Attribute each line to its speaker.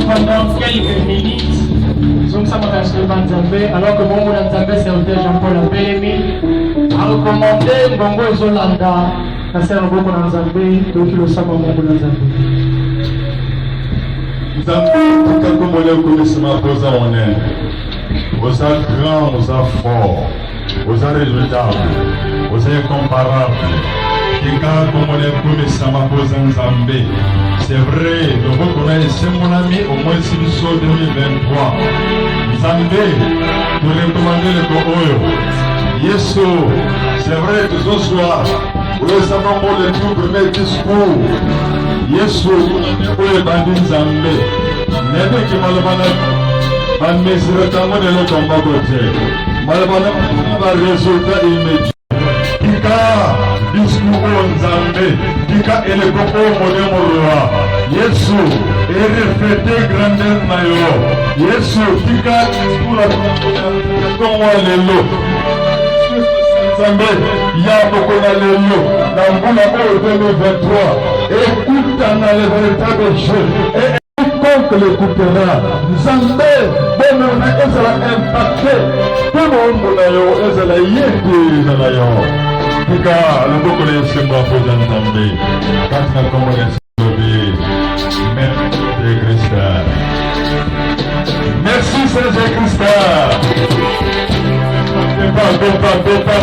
Speaker 1: pendant quelques minutes. Nous sommes alors que mon Nzambe serviteur Jean-Paul Abelemi a recommandé Mbongo Zolanda à faire un bon Nzambe, donc il le sait mon Nzambe.
Speaker 2: Nzambe, tout comme on est commencement posé en Inde, vous êtes grand, vous êtes fort, vous êtes redoutable, vous êtes incomparable. C'est vrai, le reconnaissez mon ami au moins 6 2023. Nzambe, nous recommandons le Kohoyo. Yesu, c'est vrai, tous nos soirs, vous le savez pour le tout premier discours. Yesu, pour le bandit Nzambe, n'est-ce qui malabana, ban mesure tango de l'autre en bas côté. Malabana, va résultat immédiat. Kika, discours Nzambe, Kika et le Koko Modemorua. Yesu, et refléter grandeur nayo. Yesu, Kika, discours la Tonga Lelo. Nzambe, ya Bokona Lelo, dans Boula 2023. Écoute dans les véritables choses. Et quiconque l'écoutera, Nzambe, bon, on a impacté. Tout le monde a la yété dans la yo. Kika, le beaucoup de Simba Foujan Nzambe, quand on a commencé à Merci Christ. Merci Seigneur Christ. Papa,